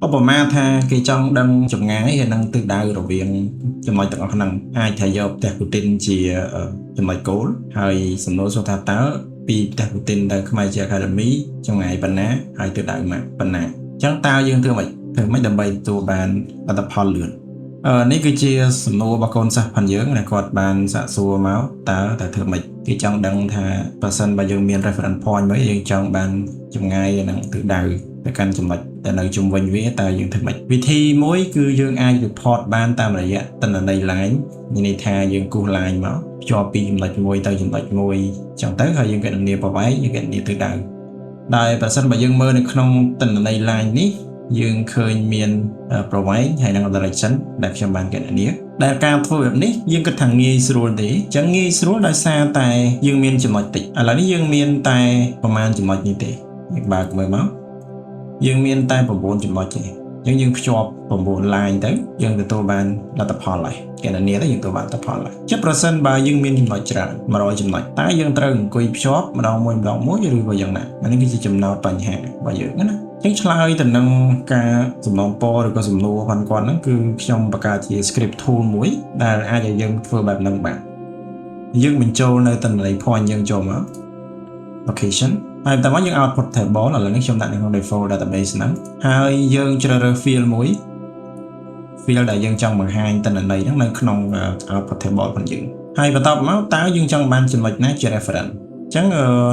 ឧបមាថាគេចង់ដឹងចម្ងាយហើយនឹងទិសដៅរវាងចំណុចទាំងអស់ហ្នឹងអាចថាយកផ្ទះពូទីនជាចំណុចគោលហើយសំណួរសួរថាតើពីផ្ទះពូទីនទៅខ្មែរជា Academy ចម្ងាយប៉ុណ្ណាហើយទិសដៅប៉ុណ្ណាអញ្ចឹងតើយើងធ្វើម៉េចដើម្បីទទួលបានលទ្ធផលលឿននេះគឺជាសំណួររបស់កូនសិស្សផងយើងដែលគាត់បានសាកសួរមកតើធ្វើម៉េចគេចង់ដឹងថាបើសិនបើយើងមាន reference point មួយយើងចង់បានចម្ងាយនិងទិសដៅទៅកាន់ចំណុចដែលនៅជុំវិញវាតើយើងធ្វើម៉េចវិធីមួយគឺយើងអាច report បានតាមរយៈទិន្នន័យ line មានន័យថាយើងគូស line មកភ្ជាប់ពីចំណុចមួយទៅចំណុចមួយអញ្ចឹងទៅហើយយើងគណនាប្រវែងយើងគណនាទិសដៅដែលបើសិនបើយើងមើលនៅក្នុងទិន្នន័យ line នេះយើងឃើញមានប្រវែងហើយនឹង direction ដែលខ្ញុំបានគណនាដែលការធ្វើបែបនេះយើងគិតថាងាយស្រួលទេអញ្ចឹងងាយស្រួលដោយសារតែយើងមានចំណុចតិចឥឡូវនេះយើងមានតែប្រមាណចំណុចនេះទេយើងបើកមើលមកយើងមានតែ9ចំណុចទេអញ្ចឹងយើងភ្ជាប់9 line ទៅយើងទទួលបានលទ្ធផលហើយកណនាទៅយើងទទួលបានលទ្ធផលហើយចុះប្រសិនបើយើងមានចំណុចច្រើន100ចំណុចតើយើងត្រូវអង្គុយភ្ជាប់ម្ដងមួយឬក៏យ៉ាងណាអានេះគឺជាចំណោទបញ្ហារបស់យើងណាចឹងឆ្លើយទៅនឹងការសំណងពរឬក៏សំណួរគាត់ហ្នឹងគឺខ្ញុំបង្កើតជា script tool មួយដែលអាចឲ្យយើងធ្វើបែបហ្នឹងបានយើងបញ្ចូលនៅទិន្នន័យ point យើងចូលមក location ហើយបន្តមកយើង output table ឥឡូវនេះខ្ញុំដាក់នៅក្នុង default database ហ្នឹងហើយយើងជ្រើសរើស field មួយ field ដែលយើងចង់បង្ហាញទិន្នន័យហ្នឹងនៅក្នុង output table របស់យើងហើយបន្តមកតើយើងចង់បានចំណុចណាជា referenceអញ្ចឹង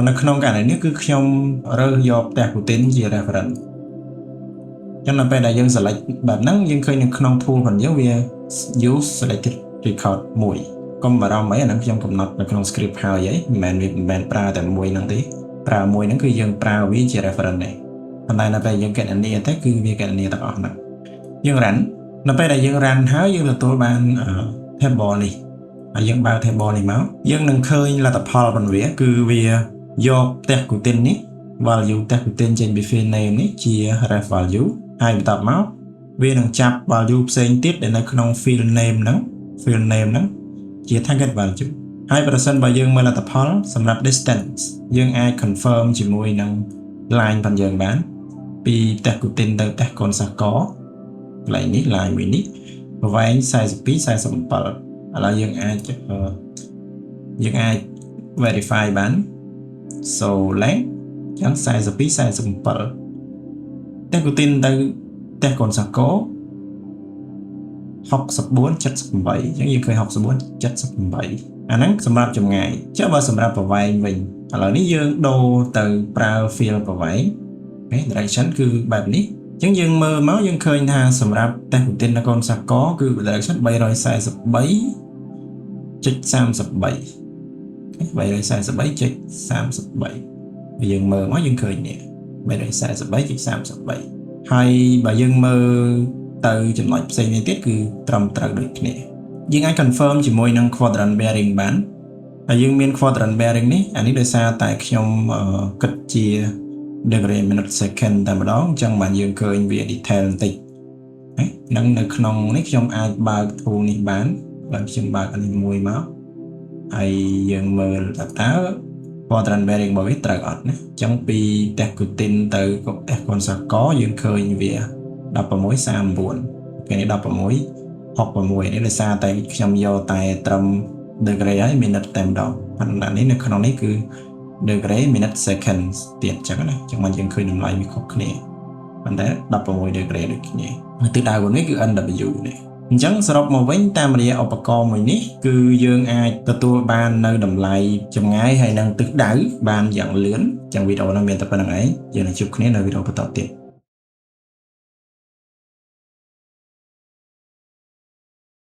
នៅក្នុងករណីនេះគឺខ្ញុំរើសយកផ្ទះពូទីនជា reference អញ្ចឹងនៅពេលដែលយើង select បែបហ្នឹងយើងឃើញនៅក្នុង tool របស់យើងវា use selected record មួយកុំបារម្ភអីអាហ្នឹងខ្ញុំកំណត់នៅក្នុង script ហើយមិនមែនប្រើតែមួយហ្នឹងទេប្រើមួយហ្នឹងគឺយើងប្រើវាជា reference ដែរប៉ុន្តែនៅពេលយើងគណនាទៅគឺវាគណនាទាំងអស់ហ្នឹងយើង run នៅពេលដែលយើង run ហើយយើងទទួលបាន table នេះហើយយើងបើក table នេះមកយើងនឹងឃើញលទ្ធផលរបស់វាគឺវាយកផ្ទះគូទីននេះ value ផ្ទះគូទីនចេញពី field name នេះជា ref value ហើយបន្តមកវានឹងចាប់ value ផ្សេងទៀតដែលនៅក្នុង field name ហ្នឹងជា target value ហើយប្រសិនបើយើងមើលលទ្ធផលសម្រាប់ distance យើងអាច confirm ជាមួយនឹង line របស់យើងបានពីផ្ទះគូទីនទៅផ្ទះកូនសាកកន្លែងនេះ line មួយនេះប្រវែង42 47ឥឡូវយើងអាច verify បាន so length ចឹង42 47ផ្ទះគូទីនទៅផ្ទះកូនសាកក64 78អញ្ចឹងយើងឃើញ64 78អាហ្នឹងសម្រាប់ចម្ងាយចុះបើសម្រាប់ប្រវែងវិញឥឡូវនេះយើងដូរទៅប្រើ field ប្រវែង direction គឺបែបនេះអញ្ចឹងយើងមើលមកយើងឃើញថាសម្រាប់ផ្ទះពូទីននៅកូនសាកកគឺ direction 343.33 យើងមើលមកយើងឃើញនេះ 343.33 ហើយបើយើងមើលទៅចំណុចផ្សេងនេះទៀតគឺត្រឹមត្រូវដូចគ្នាយើងអាច confirm ជាមួយនឹង quadrant bearing បានហើយយើងមាន quadrant bearing នេះអានេះដោយសារតែខ្ញុំគិតជា degree minute second តែម្ដងអញ្ចឹងបានយើងឃើញវា detail បន្តិចហ្នឹងនៅក្នុងនេះខ្ញុំអាចបើក tool នេះបានបើខ្ញុំបើកអានេះមួយមកហើយយើងមើលតើquadrant bearing របស់វាត្រូវអត់ណាអញ្ចឹងពីផ្ទះគូទីនទៅផ្ទះកូនសាកកយើងឃើញវា 1639 ពេលនេះ 1666 នេះដោយសារតែខ្ញុំយកតែត្រឹម degree ហើយ minute តែម្ដងប៉ុន្តែនេះនៅក្នុងនេះគឺ degree minute seconds ទៀតអញ្ចឹងណាអញ្ចឹងមកយើងឃើញតម្លៃវាខុសគ្នាប៉ុន្តែ16 degree ដូចគ្នាហើយទិសដៅរបស់នេះគឺ NW នេះអញ្ចឹងសរុបមកវិញតាមរយៈឧបករណ៍មួយនេះគឺយើងអាចទទួលបាននៅតម្លៃចម្ងាយហើយនិងទិសដៅបានយ៉ាងលឿនអញ្ចឹងវីដេអូនេះមានតែប៉ុណ្្នឹងឯងយើងនឹងជួបគ្នានៅវីដេអូបន្តទៀត